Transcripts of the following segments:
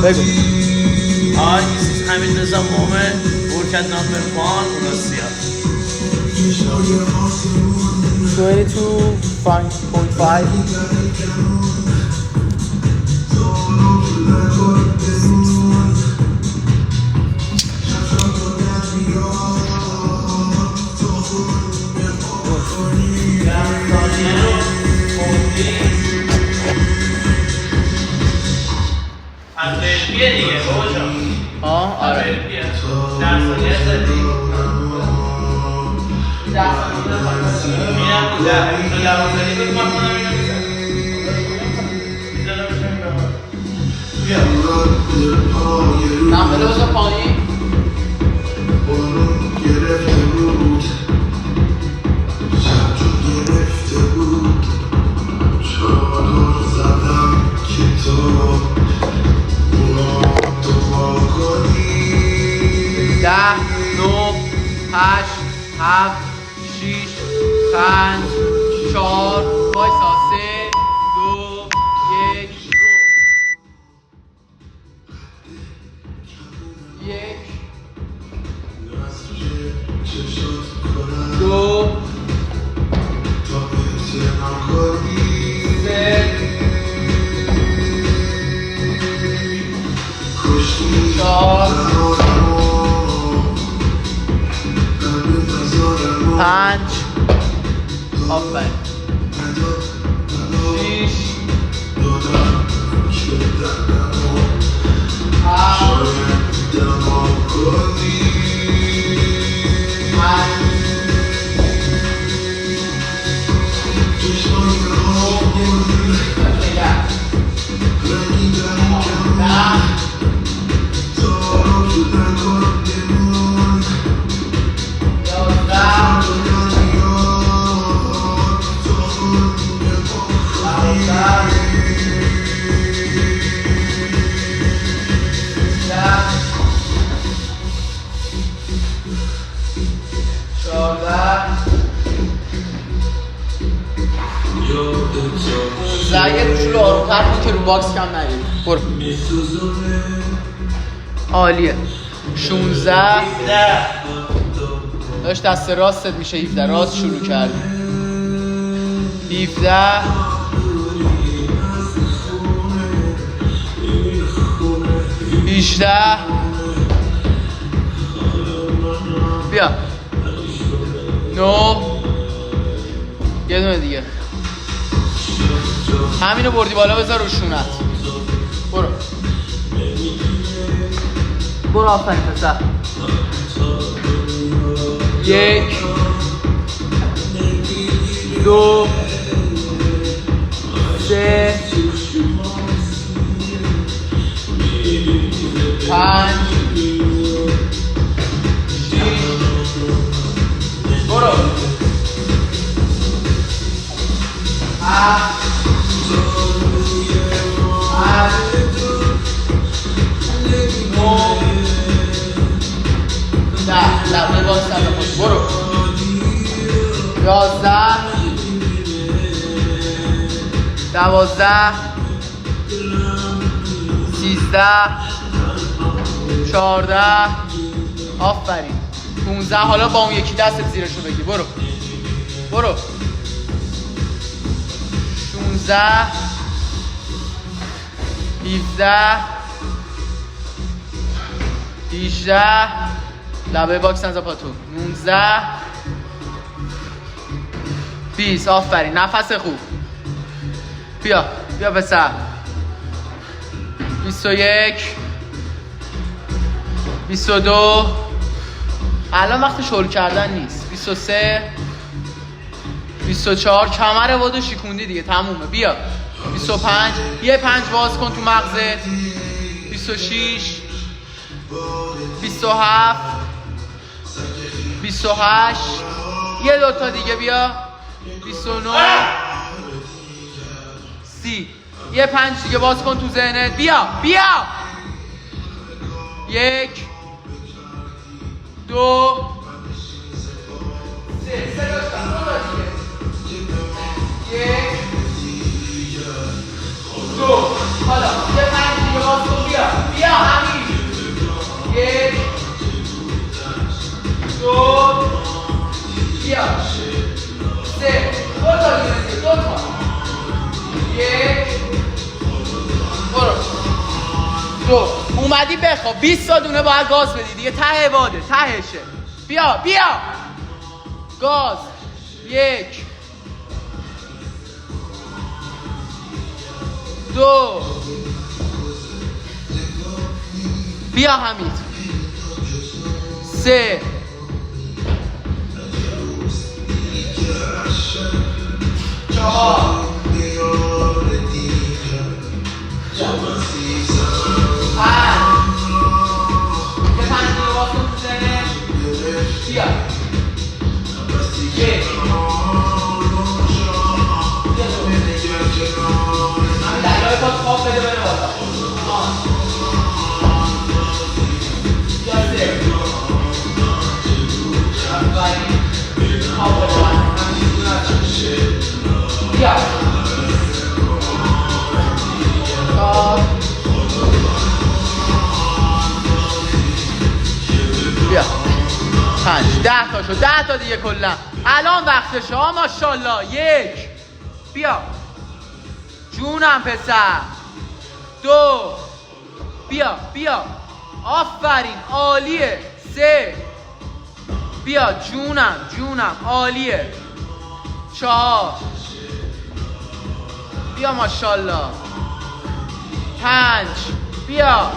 بگو. Hi, this is Hamid Nizam Mohammed, work at number 1, Russia. 22.5 آره. نمبر بزن پایین. ده، نه، هشت، هفت، شیش، پنج، چهار، وایسا، سه، دو، یک، رو. یک، دو، سه، چهار، پنج، آفرین، شیش، یه روش رو آروم‌تر کن که رو باکس کم نگیری. برو. عالیه. 16 داشت دست راستت میشه. 17 راست شروع کردی. 17 18 بیا 9 یه دونه دیگه. همینو بردی بالا بذار رو شونت. برو برو آفرین پسر. 1 2 3 5 6 برو 7 لبه باز سمت برو 11 12 13 14 آفرین 15 حالا با اون یکی دستت زیرشو بگی. برو برو 16 17 18 لبه باکس نزا پاتو 19 20 آفرین نفس خوب. بیا بیا پسر 21 22 الان وقت شل کردن نیست 23 24 کمر وادو شیکوندی دیگه تمومه. بیا 25 یه 5 باز کن تو مغزت 26 27 28 یه دوتا دیگه بیا 29 30 یه 5 دیگه باز کن تو ذهنت. بیا بیا 1 2 3 1 2 حالا یه 5 دیگه باز کن. بیا تو اومدی بخواب 20 تا دونه باید گاز بدی دیگه، ته واده، تهشه. بیا گاز. 1 2 بیا حمید. 3 4 بیا 5 10 تا شد، 10 تا دیگه کلا. الان وقتشه ها ماشاءالله. 1 بیا جونم پسر. 2 بیا آفرین عالیه. 3 بیا جونم عالیه. 4 بیا ماشاءالله. 5 بیا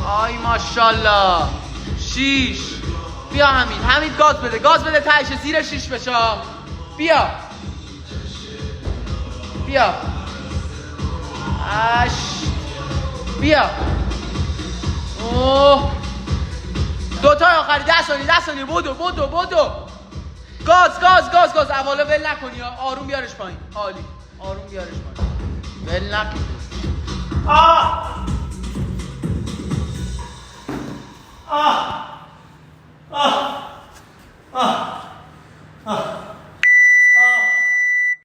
آی ماشاءالله. 6 بیا حمید گاز بده تهش زیر 6 بشه. بیا 8 بیا. اوه 2 تا آخری. 10 ثانیه بدو گاز اولا ول نکنی، آروم بیارش پایین. عالی آروم بیارش پایین، ول نکن. Ah!